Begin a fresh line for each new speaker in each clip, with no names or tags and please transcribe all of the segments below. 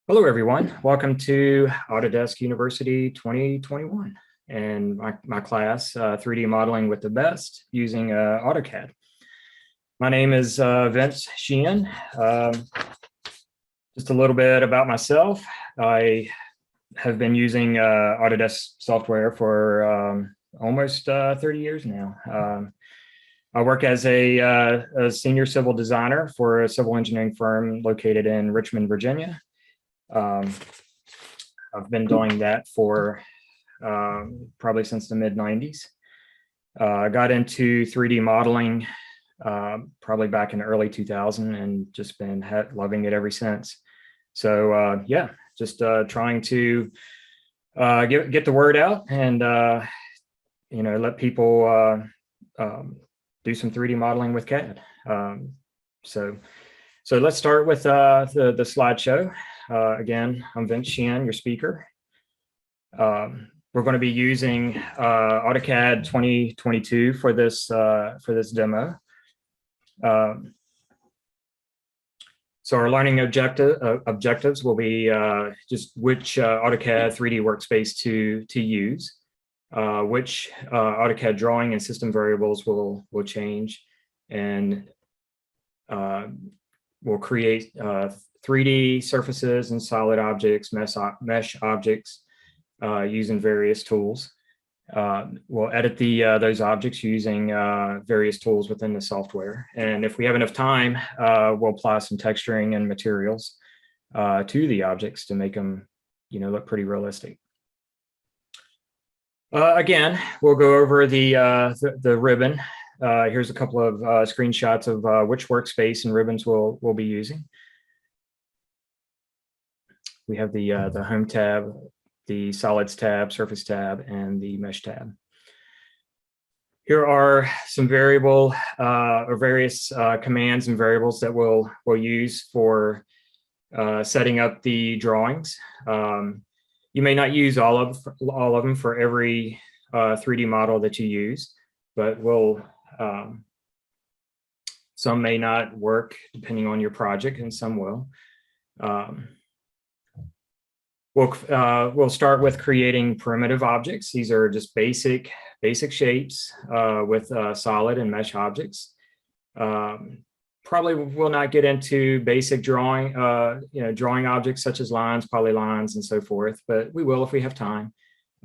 Hello, everyone. Welcome to Autodesk University 2021 and my class, 3D Modeling with the Best using AutoCAD. My name is Vincent Sheehan. Just a little bit about myself. I have been using Autodesk software for almost 30 years now. I work as a senior civil designer for a civil engineering firm located in Richmond, Virginia. I've been doing that for probably since the mid-90s. I got into 3D modeling probably back in early 2000 and just been loving it ever since. So yeah, just trying to get the word out and let people do some 3D modeling with CAD. So let's start with the slideshow. Again, I'm Vince Sheehan, your speaker. We're going to be using AutoCAD 2022 for this demo. So our learning objectives will be just which AutoCAD 3D workspace to use, which AutoCAD drawing and system variables will change, and we'll create 3D surfaces and solid objects, mesh objects using various tools. We'll edit those objects using various tools within the software. And if we have enough time, we'll apply some texturing and materials to the objects to make them, look pretty realistic. Again, we'll go over the ribbon. Here's a couple of screenshots of which workspace and ribbons we'll be using. We have the Home tab, the Solids tab, Surface tab, and the Mesh tab. Here are some various commands and variables that we'll use for setting up the drawings. You may not use all of them for every 3D model that you use, but some may not work depending on your project, and some will. We'll start with creating primitive objects. These are just basic shapes with solid and mesh objects. Probably will not get into basic drawing objects such as lines, polylines, and so forth, but we will if we have time.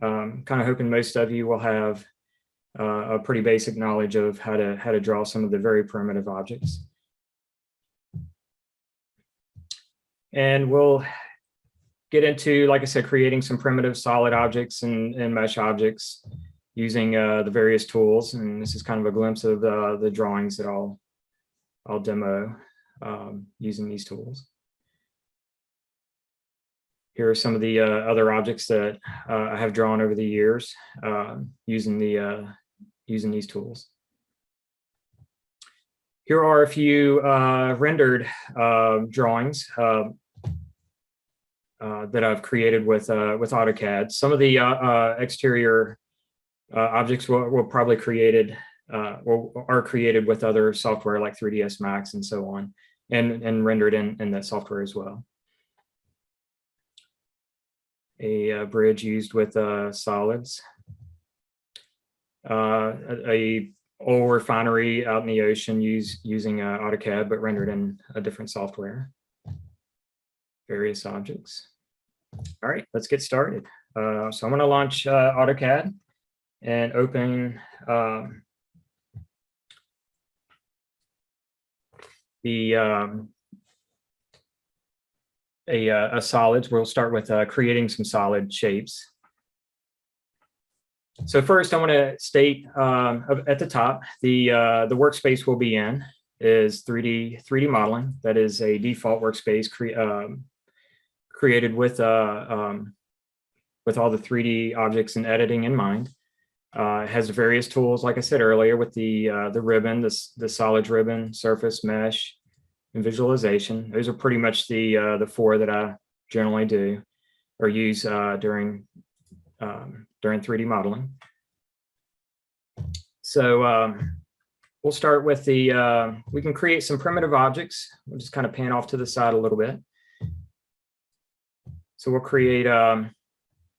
Kind of hoping most of you will have a pretty basic knowledge of how to draw some of the very primitive objects. And we'll get into, like I said, creating some primitive solid objects and mesh objects using the various tools. And this is kind of a glimpse of the drawings that I'll demo using these tools. Here are some of the other objects that I have drawn over the years using these tools. Here are a few rendered drawings that I've created with AutoCAD. Some of the exterior objects were probably created are created with other software like 3ds Max and so on, and rendered in that software as well. A bridge used with solids. A oil refinery out in the ocean using AutoCAD, but rendered in a different software. Various objects. All right, let's get started. So I'm going to launch AutoCAD and open a solids. We'll start with creating some solid shapes. So first, I want to state at the top the workspace we'll be in is 3D modeling. That is a default workspace created with all the 3D objects and editing in mind. It has various tools, like I said earlier, with the ribbon, the solids ribbon, surface, mesh, and visualization. Those are pretty much the four that I generally do or use during 3D modeling. So we'll start with we can create some primitive objects. We'll just kind of pan off to the side a little bit. So we'll create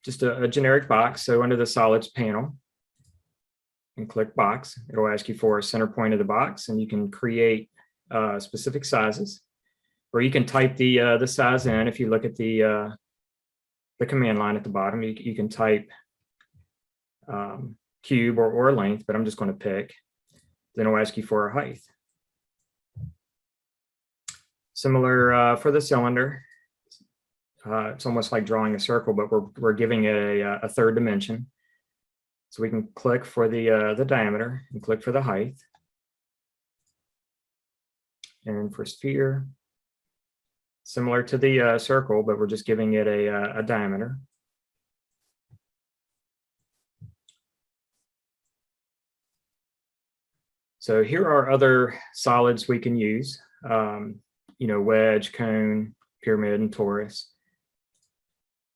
just a generic box. So under the solids panel, and click box, it'll ask you for a center point of the box, and you can create specific sizes, or you can type the size in. If you look at the command line at the bottom, you can type cube or length, but I'm just going to pick. Then it'll ask you for a height. Similar for the cylinder. It's almost like drawing a circle, but we're giving it a third dimension. So we can click for the diameter and click for the height. And for sphere, similar to the circle, but we're just giving it a diameter. So here are other solids we can use. You know, wedge, cone, pyramid, and torus.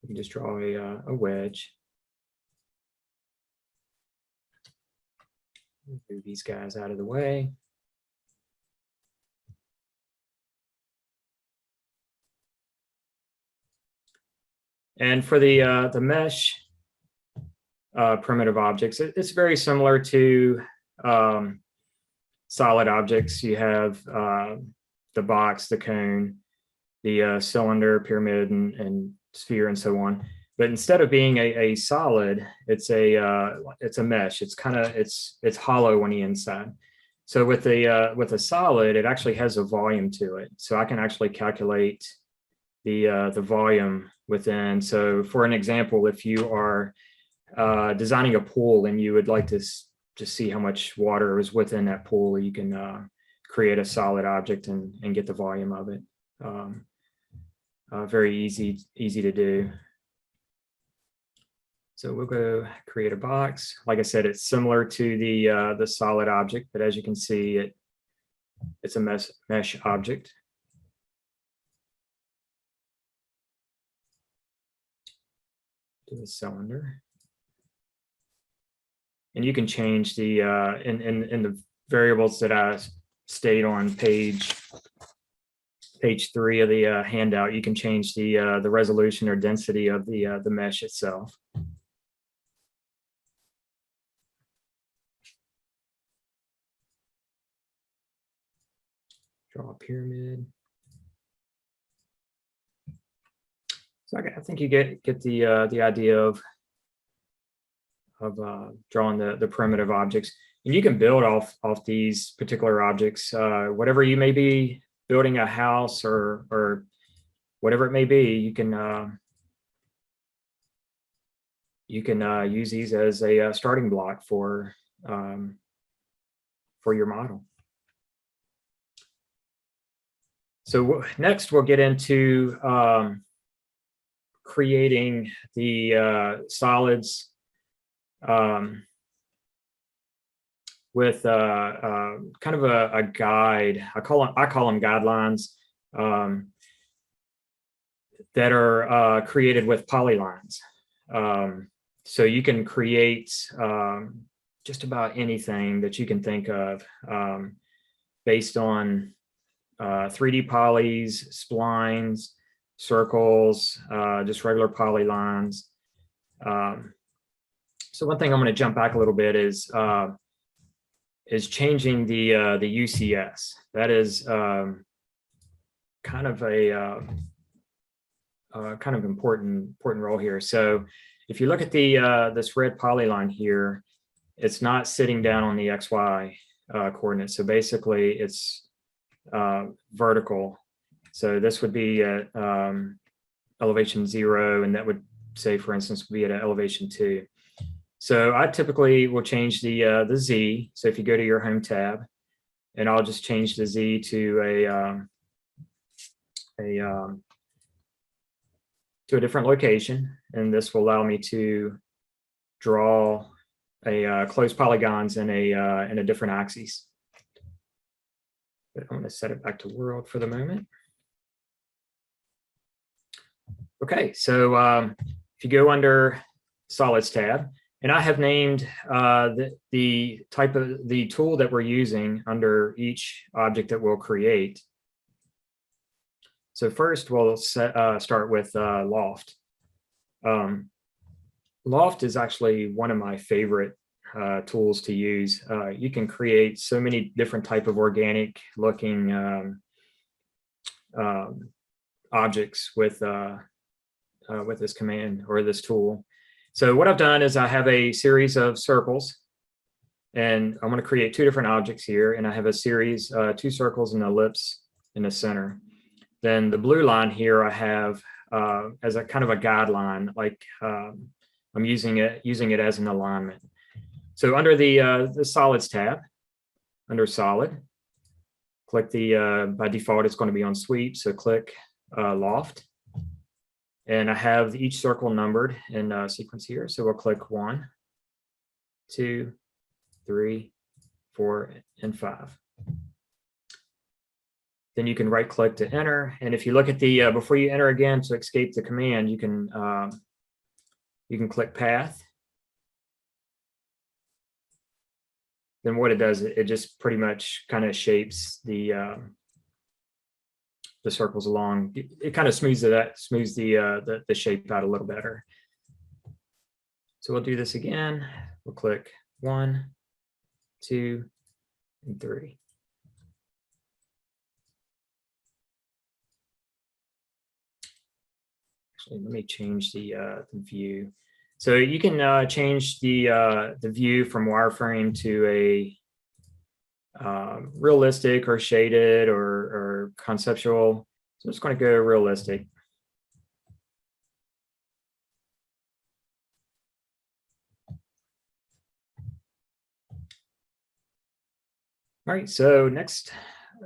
We can just draw a wedge. Move these guys out of the way. And for the mesh primitive objects, it's very similar to solid objects. You have the box, the cone, the cylinder, pyramid, and sphere, and so on. But instead of being a solid, it's a mesh. It's kind of it's hollow on the inside. So with a solid, it actually has a volume to it. So I can actually calculate the volume within. So for an example, if you are designing a pool and you would like to just see how much water is within that pool, you can create a solid object and get the volume of it. Very easy to do. So we'll go create a box. Like I said, it's similar to the solid object, but as you can see, it's a mesh object. To the cylinder. And you can change the in the variables that I state on page 3 of the handout. You can change the resolution or density of the mesh itself. Draw a pyramid. So I think you get the idea of drawing the primitive objects, and you can build off these particular objects, whatever you may be building, a house or whatever it may be. You can use these as a starting block for your model. So next we'll get into creating the solids with kind of a guide. I call them guidelines that are created with polylines. So you can create just about anything that you can think of based on 3D polys, splines, circles, just regular polylines. So one thing I'm going to jump back a little bit is changing the UCS. That is kind of a kind of important role here. So if you look at this red polyline here, it's not sitting down on the XY coordinates. So basically it's vertical. So this would be at elevation 0, and that would say, for instance, be at elevation 2. So I typically will change the Z. So if you go to your home tab, and I'll just change the Z to a different location, and this will allow me to draw closed polygons in a different axis. But I'm going to set it back to world for the moment. Okay, so if you go under solids tab, and I have named the type of the tool that we're using under each object that we'll create. So first, we'll start with Loft. Loft is actually one of my favorite tools to use. You can create so many different type of organic looking objects with this command or this tool. So what I've done is I have a series of circles, and I'm going to create two different objects here, and I have a series, two circles and an ellipse in the center. Then the blue line here I have as a kind of a guideline, like I'm using it as an alignment. So under the solids tab, under solid, click by default it's going to be on sweep, so click Loft. And I have each circle numbered in sequence here. So we'll click 1, 2, 3, 4, and 5. Then you can right click to enter. And if you look at the, before you enter again to escape the command, you can click path. Then what it does, it just pretty much kind of shapes the circles along. It kind of smooths the shape out a little better. So we'll do this again. We'll click 1, 2, and 3. Actually, let me change the view. So you can change the view from wireframe to a realistic or shaded or conceptual. So I'm just going to go realistic. All right, so next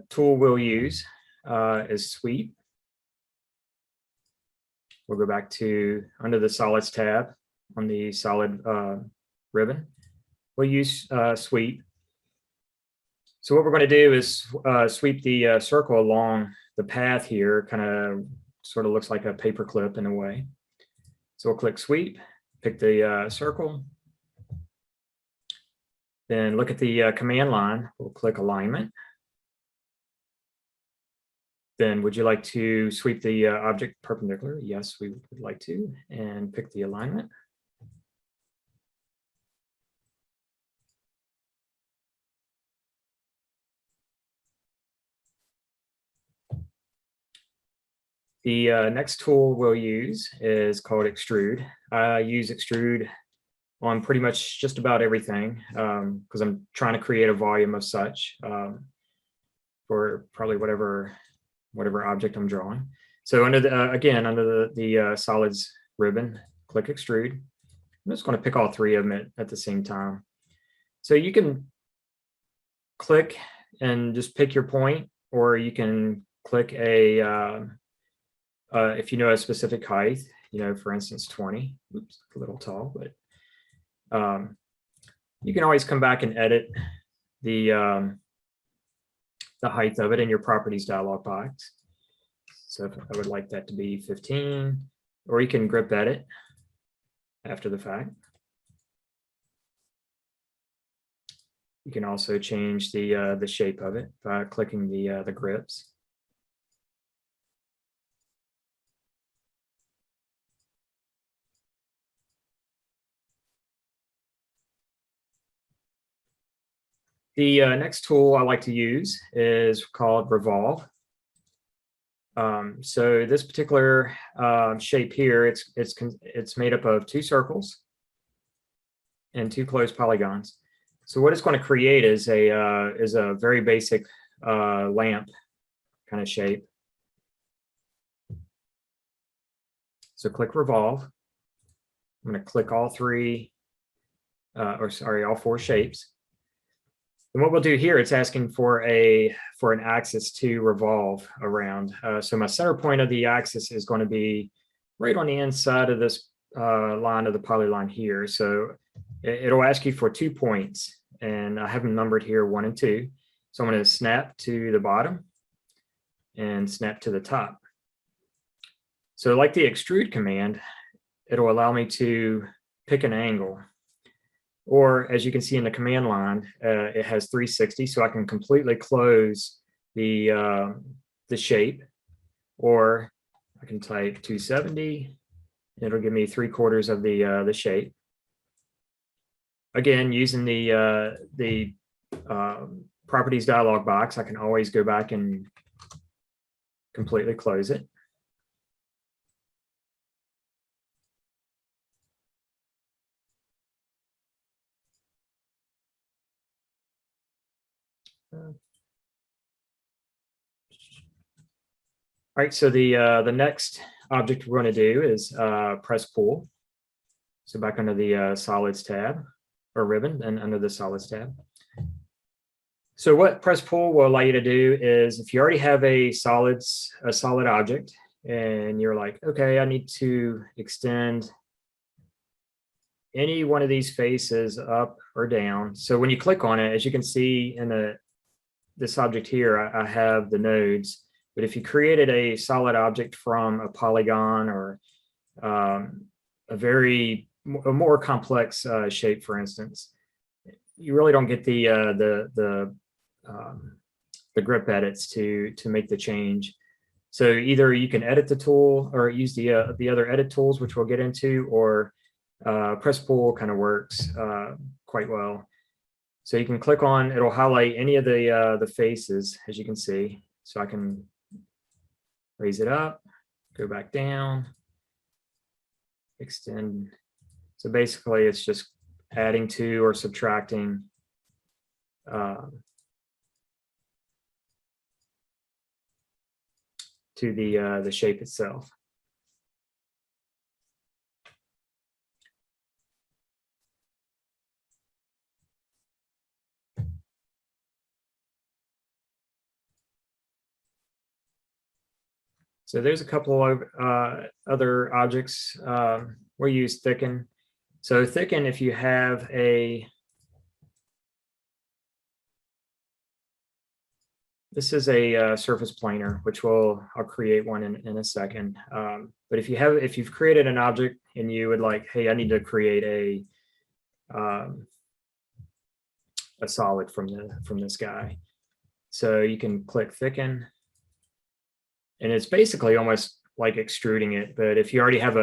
tool we'll use is sweep. We'll go back to under the solids tab on the solid ribbon. We'll use sweep. So what we're going to do is sweep the circle along the path here, kind of sort of looks like a paper clip in a way. So we'll click sweep, pick the circle, then look at the command line. We'll click alignment. Then would you like to sweep the object perpendicular? Yes, we would like to, and pick the alignment. The next tool we'll use is called extrude. I use extrude on pretty much just about everything because I'm trying to create a volume of such for probably whatever object I'm drawing. So under the again under the solids ribbon, click extrude. I'm just going to pick all three of them at the same time. So you can click and just pick your point, or you can click a if you know a specific height, for instance 20. Oops, a little tall, but you can always come back and edit the height of it in your properties dialog box. So if I would like that to be 15, or you can grip edit after the fact. You can also change the shape of it by clicking the grips. The next tool I like to use is called revolve. So this particular shape here, it's made up of two circles and two closed polygons. So what it's going to create is a very basic lamp kind of shape. So click revolve. I'm going to click all three, all four shapes. And what we'll do here, it's asking for an axis to revolve around. So my center point of the axis is going to be right on the inside of this line of the polyline here. So it'll ask you for 2 points, and I have them numbered here 1 and 2. So I'm going to snap to the bottom and snap to the top. So like the extrude command, it'll allow me to pick an angle. Or as you can see in the command line, it has 360, so I can completely close the shape or I can type 270. It'll give me 3/4 of the shape. Again, using the properties dialog box, I can always go back and completely close it. All right, so the next object we're going to do is press pull. So back under the solids tab or ribbon and under the solids tab. So what press pull will allow you to do is if you already have a solid object and you're like, okay, I need to extend any one of these faces up or down. So when you click on it, as you can see in this object here, I have the nodes. But if you created a solid object from a polygon or a more complex shape, for instance, you really don't get the grip edits to make the change. So either you can edit the tool or use the other edit tools, which we'll get into, or press pull kind of works quite well. So you can click on, it'll highlight any of the faces, as you can see. So I can raise it up, go back down, extend. So basically it's just adding to or subtracting to the shape itself. So there's a couple of other objects. We'll use thicken. So thicken, if you have this is a surface planer, which I'll create one in a second. But if you've created an object and you would like, hey, I need to create a solid from this guy. So you can click thicken. And it's basically almost like extruding it. But if you already have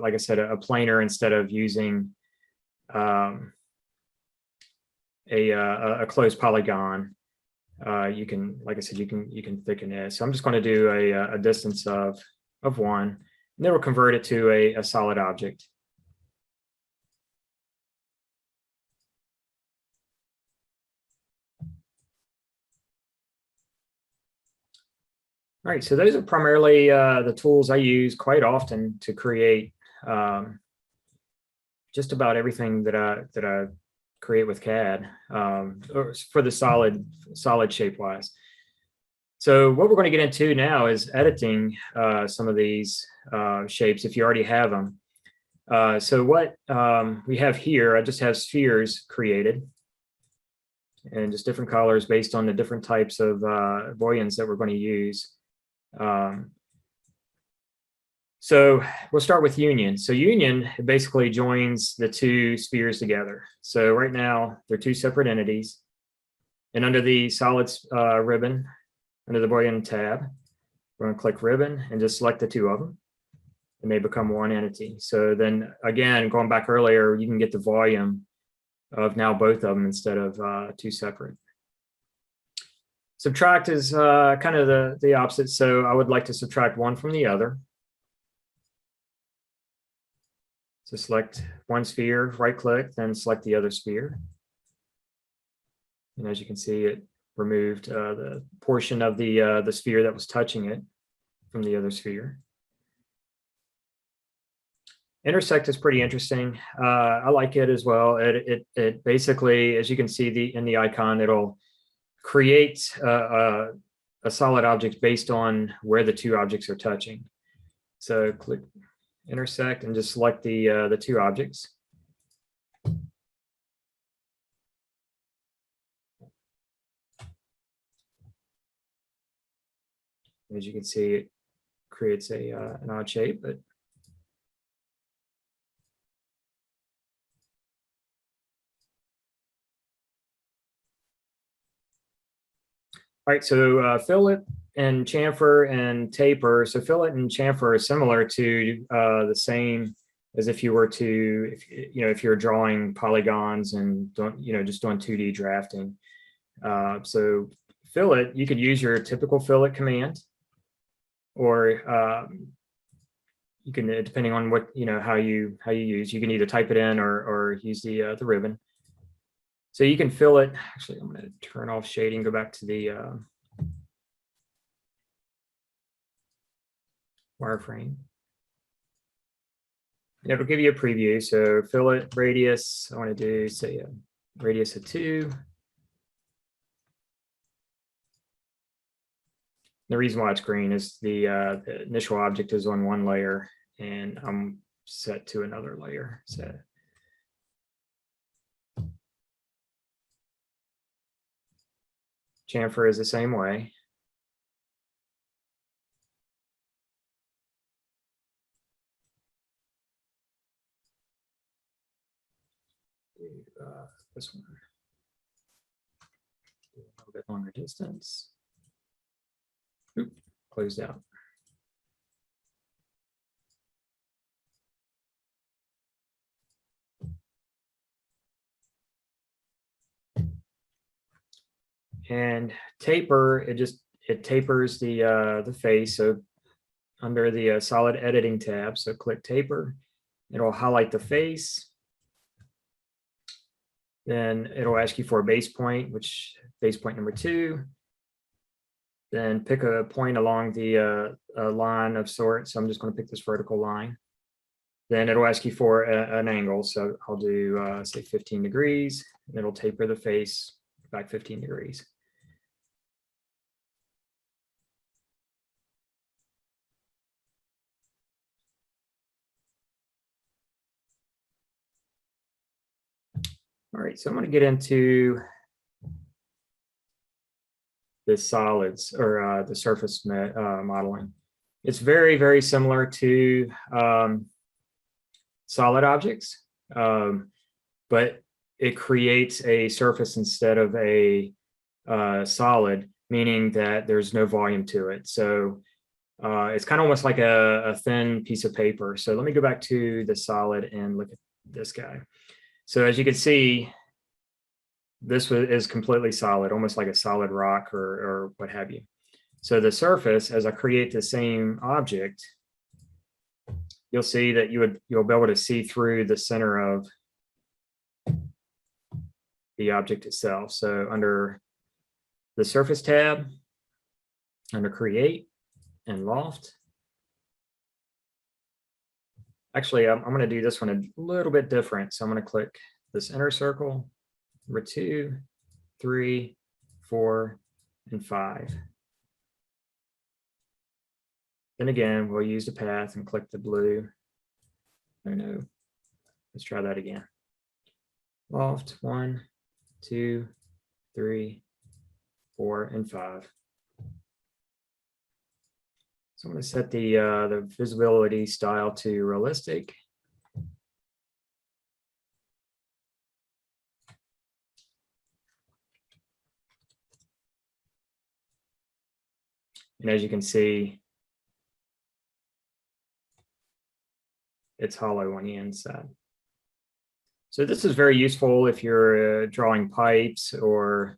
like I said, a planer instead of using a closed polygon, you can, like I said, you can thicken it. So I'm just going to do a distance of 1, and then we'll convert it to a solid object. All right, so those are primarily the tools I use quite often to create just about everything that I create with CAD or for the solid shape wise. So what we're going to get into now is editing some of these shapes if you already have them. So what we have here, I just have spheres created and just different colors based on the different types of booleans that we're going to use. So we'll start with union. So union basically joins the two spheres together. So right now they're two separate entities, and under the solids ribbon, under the boolean tab, we're going to click ribbon and just select the two of them, and they become one entity. So then again, going back earlier, you can get the volume of now both of them instead of two separate. Subtract is kind of the opposite. So I would like to subtract one from the other. So select one sphere, right click, then select the other sphere. And as you can see, it removed the portion of the sphere that was touching it from the other sphere. Intersect is pretty interesting. I like it as well. It basically, as you can see in the icon, it'll create a solid object based on where the two objects are touching. So click intersect and just select the two objects. As you can see, it creates an odd shape, but all right, so fill it and chamfer and taper. So fillet and chamfer are similar to the same as if you were to, if you're drawing polygons and just doing 2D drafting. So fillet, you could use your typical fillet command, or you can, depending on what how you use, you can either type it in or use the ribbon. So you can fillet. Actually, I'm going to turn off shading, go back to the wireframe. And it'll give you a preview. So fillet radius, I want to do, say, a radius of 2. The reason why it's green is the initial object is on one layer, and I'm set to another layer. So chamfer is the same way. This one, a little bit longer distance. Oop, closed out. And taper, it tapers the face. So under the solid editing tab, so click taper, it'll highlight the face. Then it'll ask you for a base point, which base point number 2. Then pick a point along the line of sorts. So I'm just going to pick this vertical line. Then it'll ask you for an angle. So I'll do, say, 15 degrees. And it'll taper the face back 15 degrees. All right, so I'm going to get into the solids, or the surface modeling. It's very, very similar to solid objects, but it creates a surface instead of a solid, meaning that there's no volume to it. So it's kind of almost like a thin piece of paper. So let me go back to the solid and look at this guy. So as you can see, this is completely solid, almost like a solid rock or what have you. So the surface, as I create the same object, you'll see that you'll be able to see through the center of the object itself. So under the surface tab, under create and loft. Actually, I'm going to do this one a little bit different. So I'm going to click this inner circle, number 2, 3, 4, and 5. Then again, we'll use the path and click the blue. Oh no, let's try that again. Loft 1, 2, 3, 4, and 5. So I'm going to set the visibility style to realistic. And as you can see, it's hollow on the inside. So this is very useful if you're drawing pipes or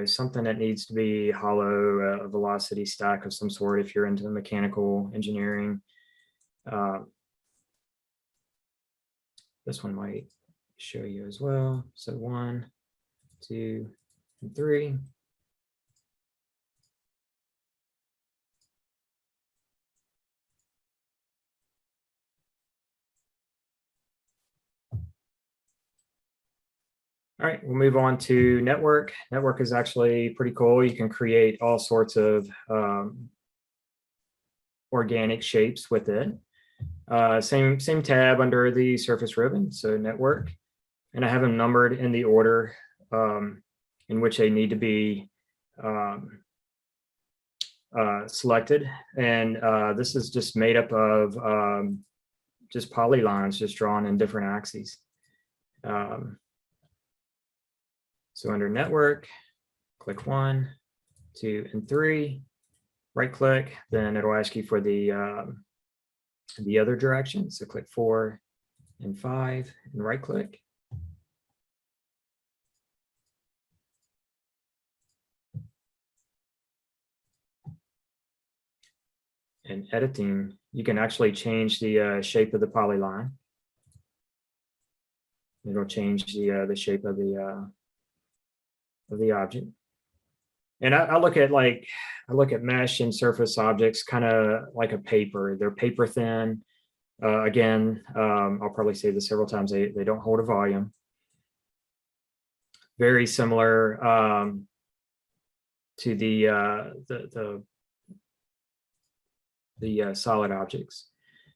something that needs to be hollow, a velocity stack of some sort if you're into mechanical engineering. This one might show you as well. So 1, 2, and 3. All right, we'll move on to network. Network is actually pretty cool. You can create all sorts of organic shapes with it. Same tab under the surface ribbon, so network. And I have them numbered in the order in which they need to be selected. And this is just made up of just polylines just drawn in different axes. So under network, click 1, 2, and 3, right click, then it'll ask you for the other direction. So click 4 and 5 and right click. And editing, you can actually change the shape of the polyline. It'll change the shape of the object. And I look at mesh and surface objects kind of like a paper. They're paper thin. Again, I'll probably say this several times. They don't hold a volume. Very similar to the solid objects.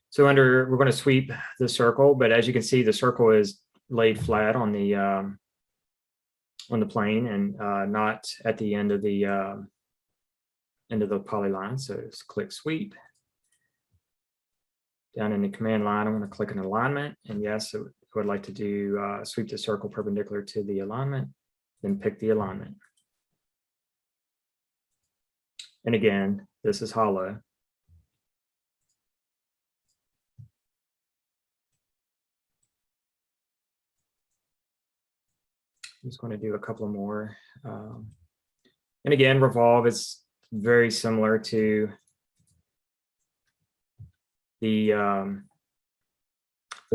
So we're going to sweep the circle, but as you can see, the circle is laid flat on the plane and not at the end of the polyline. So just click sweep. Down in the command line, I'm going to click an alignment, and yes, I would like to do sweep the circle perpendicular to the alignment, then pick the alignment. And again, this is hollow. I'm just going to do a couple more. And again, revolve is very similar to the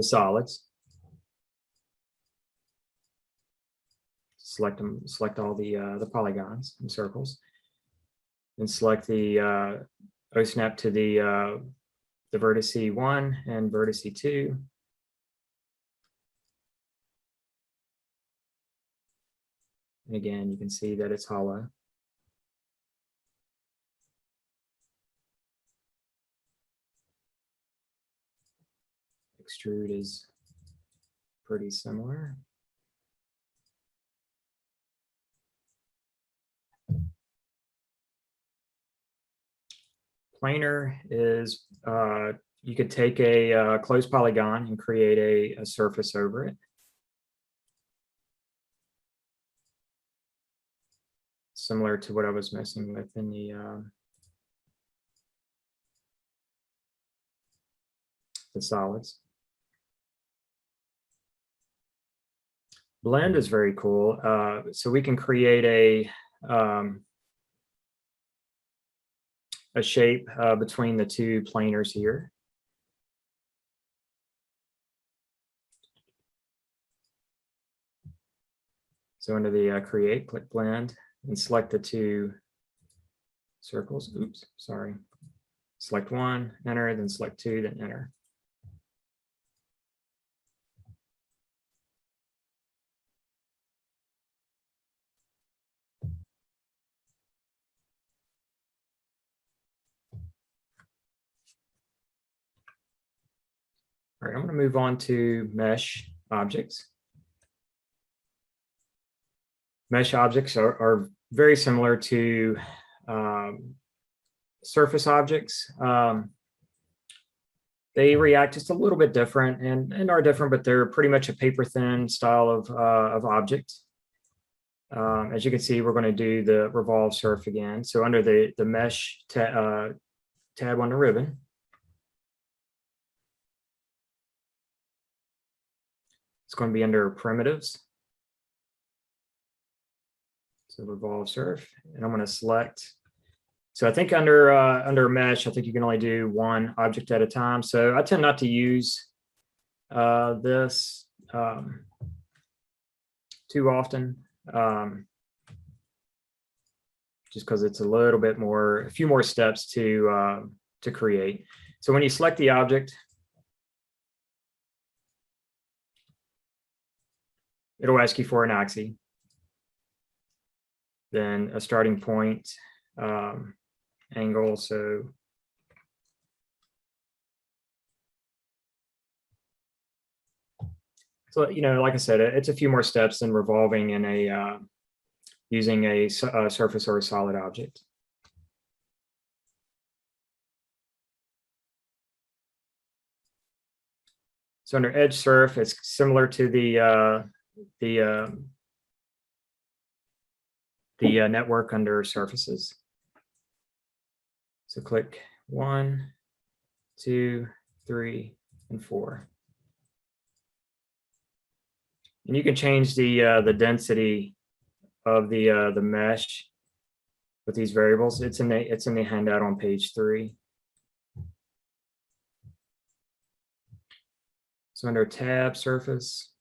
solids. Select all the polygons and circles, and select the O-snap to the vertice 1 and vertice 2. And again, you can see that it's hollow. Extrude is pretty similar. Planar is, you could take a closed polygon and create a surface over it. Similar to what I was messing with in the solids. Blend is very cool. So we can create a shape between the two planars here. So under the create, click blend and select the two circles. Oops, sorry. Select 1, enter, then select 2, then enter. All right, I'm going to move on to mesh objects. Mesh objects are very similar to surface objects. They react just a little bit different and are different, but they're pretty much a paper thin style of object. As you can see, we're going to do the revolve surf again. So under the mesh tab on the ribbon, it's going to be under primitives. So revolve surf, and I'm going to select. So I think under mesh, I think you can only do one object at a time. So I tend not to use this too often, just because it's a little bit more, a few more steps to create. So when you select the object, it'll ask you for an axis, then a starting point, angle. So you know, like I said, it's a few more steps than revolving in a using a surface or a solid object. So under edge surf, it's similar to the the network under surfaces. So click 1, 2, 3, and 4. And you can change the density of the mesh with these variables. It's in the handout on page 3. So under tab surface,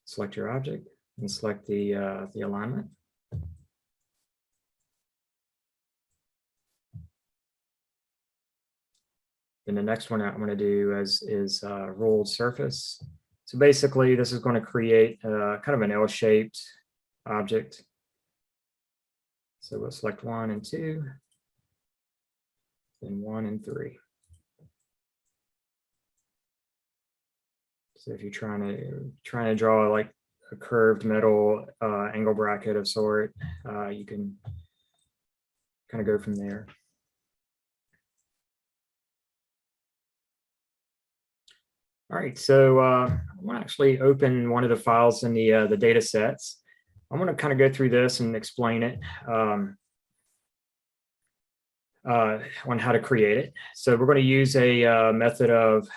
select your object and select the alignment. Then the next one I'm going to do is ruled surface. So basically, this is going to create kind of an L-shaped object. So we'll select 1 and 2, then 1 and 3. So if you're trying to draw like a curved metal angle bracket of sort, you can kind of go from there. All right, so I want to actually open one of the files in the data sets. I want to kind of go through this and explain it on how to create it. So we're going to use a method of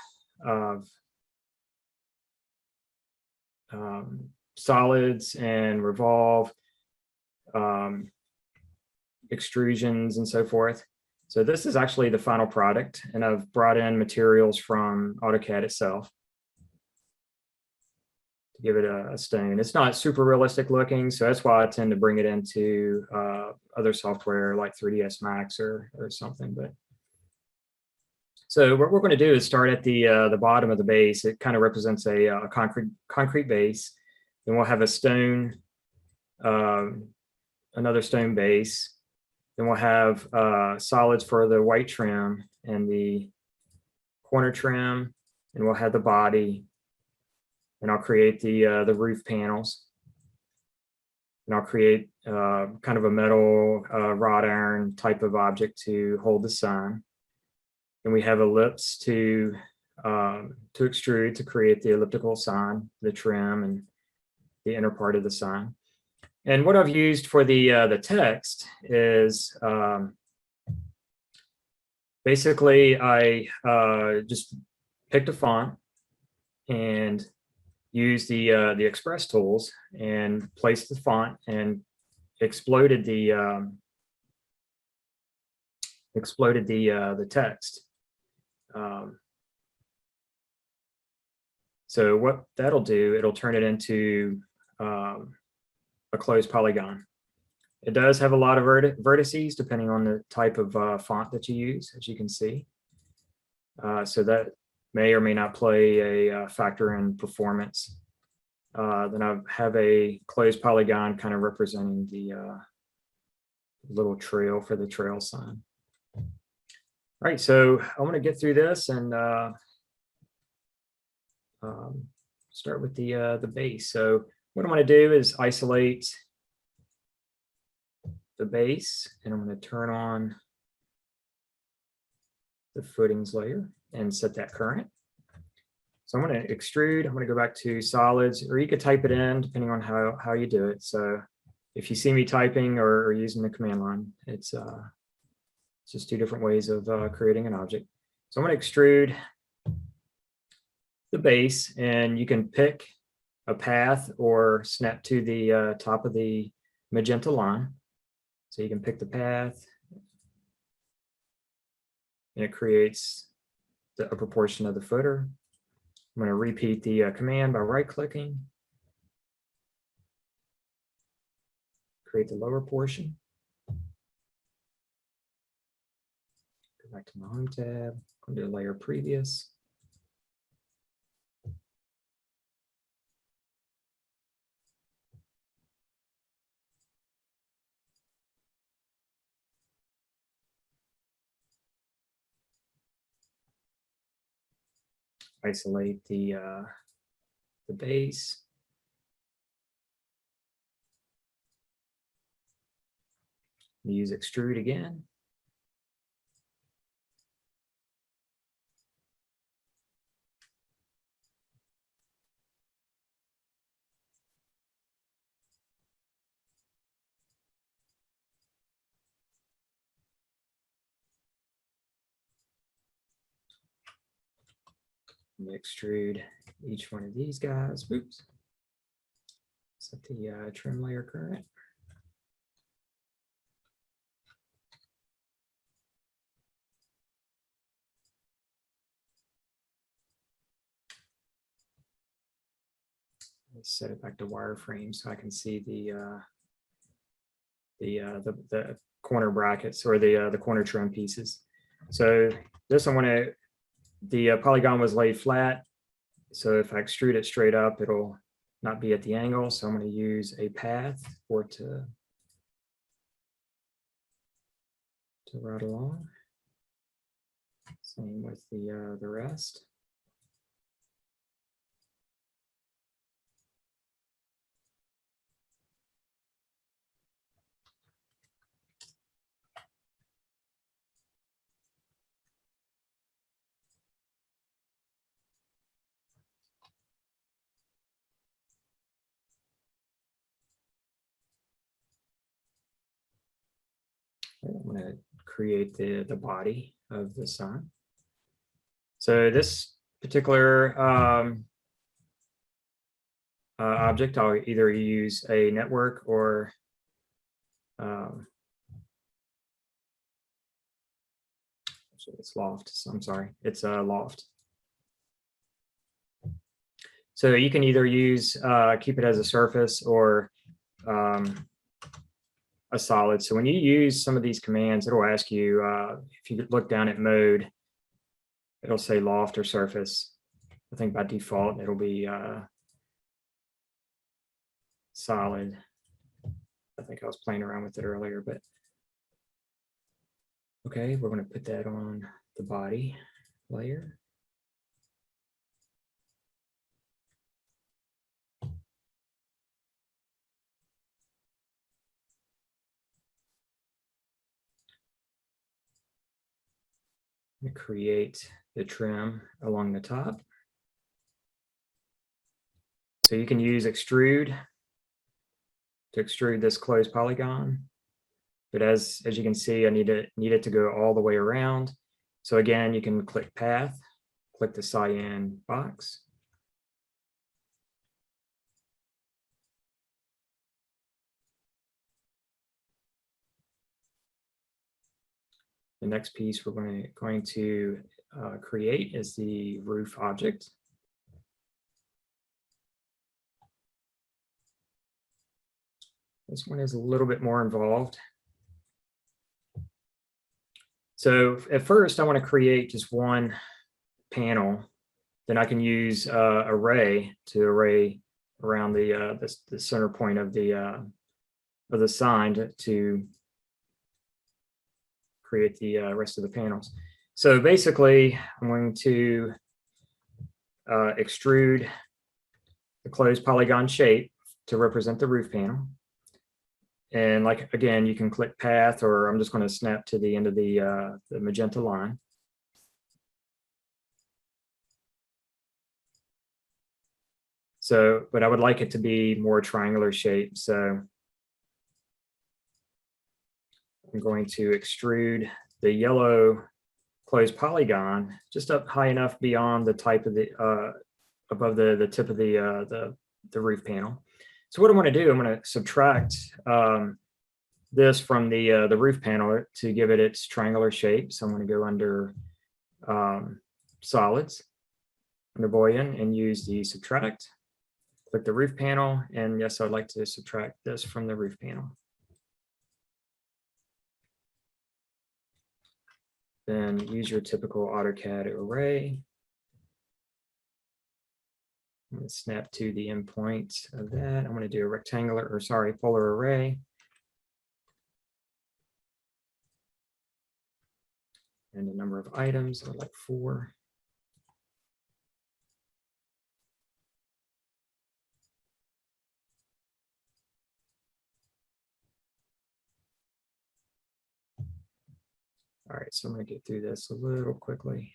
solids and revolve, extrusions, and so forth. So this is actually the final product, and I've brought in materials from AutoCAD itself to give it a stain. It's not super realistic looking, so that's why I tend to bring it into other software like 3ds Max or something. But so what we're going to do is start at the bottom of the base. It kind of represents a concrete base. Then we'll have a stone, another stone base. Then we'll have solids for the white trim and the corner trim, and we'll have the body. And I'll create the roof panels. And I'll create kind of a metal wrought iron type of object to hold the sign. And we have ellipse to extrude to create the elliptical sign, the trim, and the inner part of the sign. And what I've used for the text is basically I just picked a font and used the Express tools and placed the font and exploded the text. So what that'll do, it'll turn it into a closed polygon. It does have a lot of vertices depending on the type of font that you use, as you can see. So that may or may not play a factor in performance. Then I have a closed polygon kind of representing the little trail for the trail sign. All right, so I want to get through this and start with the base. So what I'm going to do is isolate the base, and I'm going to turn on the footings layer and set that current. So I'm going to extrude. I'm going to go back to solids, or you could type it in depending on how you do it. So if you see me typing or using the command line, it's just two different ways of creating an object. So I'm going to extrude the base, and you can pick a path or snap to the top of the magenta line. So you can pick the path, and it creates a proportion of the footer. I'm going to repeat the command by right-clicking, create the lower portion. Go back to my home tab, go to layer previous. Isolate the base. Use extrude again. extrude each one of these guys. Oops. Set the trim layer current. Let's set it back to wireframe so I can see the corner brackets or the corner trim pieces. So this the polygon was laid flat. So if I extrude it straight up, it'll not be at the angle. So I'm going to use a path for it to route along. Same with the rest. I'm going to create the body of the sun. So this particular object, I'll either use a network or it's loft. So I'm sorry, it's a loft. So you can either use keep it as a surface or a solid. So when you use some of these commands, it'll ask you if you look down at mode, it'll say loft or surface. I think by default it'll be solid. I think I was playing around with it earlier, but okay, we're going to put that on the body layer. Create the trim along the top. So you can use extrude to extrude this closed polygon. But as you can see, I need it to go all the way around. So again, you can click path, click the cyan box. The next piece we're going to create is the roof object. This one is a little bit more involved. So at first I want to create just one panel. Then I can use array to array around the center point of the sign to create the rest of the panels. So basically, I'm going to extrude the closed polygon shape to represent the roof panel. And like, again, you can click path, or I'm just going to snap to the end of the magenta line. So, but I would like it to be more triangular shape. So I'm going to extrude the yellow closed polygon just up high enough beyond the type of the above the tip of the roof panel. So what I'm going to do, I'm going to subtract this from the roof panel to give it its triangular shape. So I'm going to go under solids, under boolean, and use the subtract. Click the roof panel, and yes, I'd like to subtract this from the roof panel. Then use your typical AutoCAD array. I'm going to snap to the endpoint of that. I'm going to do a rectangular, or sorry, polar array. And the number of items, I would like 4. All right, so I'm going to get through this a little quickly.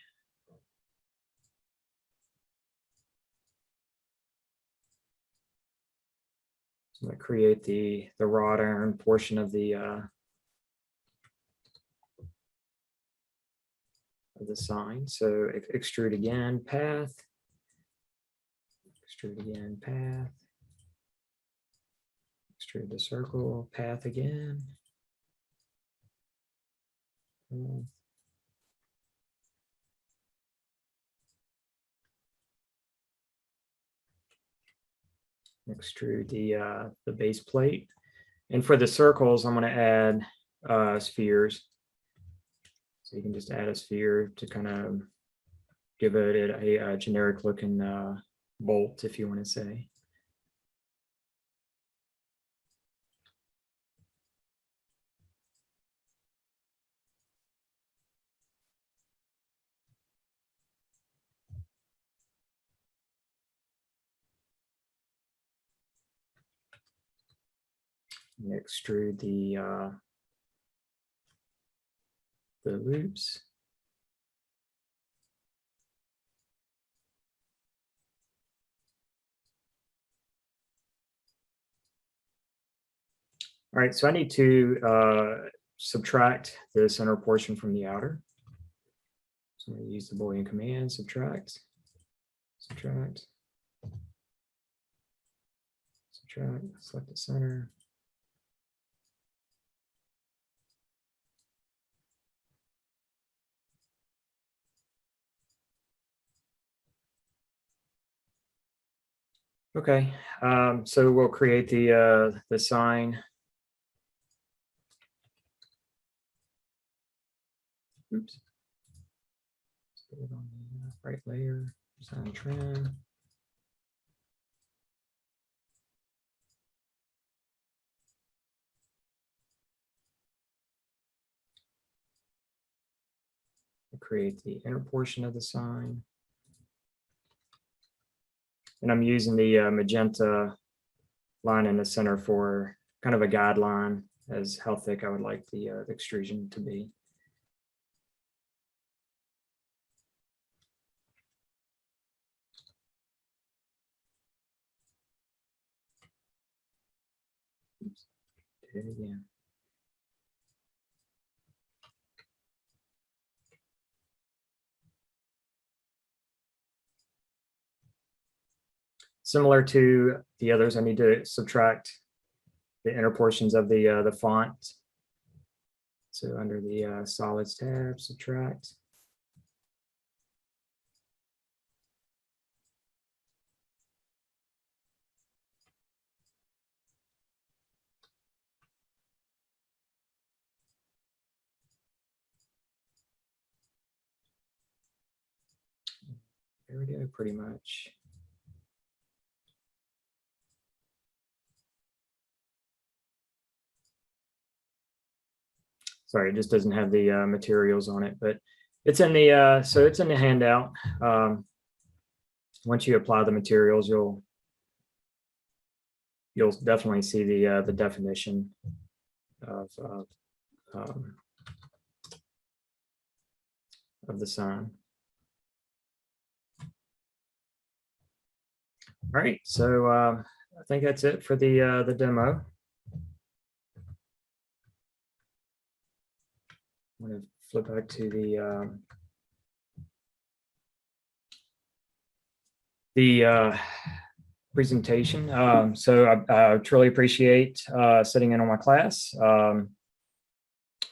So I'm going to create the wrought iron portion of the sign. So extrude again, path, extrude again, path. Extrude the circle, path again. Extrude the base plate. And for the circles, I'm going to add spheres. So you can just add a sphere to kind of give it a generic looking bolt, if you want to say. And extrude the loops. All right, so I need to subtract the center portion from the outer. So I'm going to use the Boolean command, subtract, subtract, subtract, select the center. Okay, so we'll create the sign. Oops. Let's put it on the right layer, design trim. We'll create the inner portion of the sign. And I'm using the magenta line in the center for kind of a guideline as how thick I would like the extrusion to be. Oops. Did it again. Similar to the others, I need to subtract the inner portions of the font. So under the solids tab, subtract. There we go, pretty much. Sorry, it just doesn't have the materials on it, but it's in the so it's in the handout. Once you apply the materials, you'll definitely see the definition of the sign. All right, so I think that's it for the demo. I'm going to flip back to the presentation. So I truly appreciate sitting in on my class.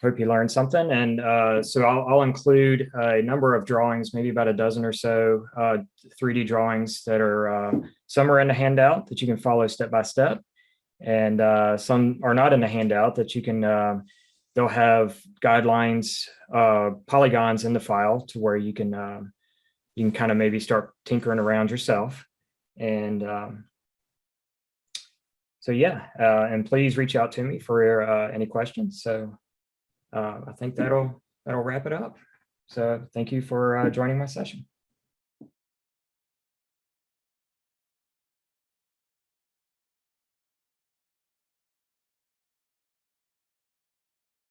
Hope you learned something. And so I'll include a number of drawings, maybe about a dozen or so 3D drawings that are, some are in the handout that you can follow step by step. And some are not in the handout that you can, they'll have guidelines, polygons in the file to where you can kind of maybe start tinkering around yourself. And so, yeah, and please reach out to me for any questions. So I think that'll wrap it up. So thank you for joining my session.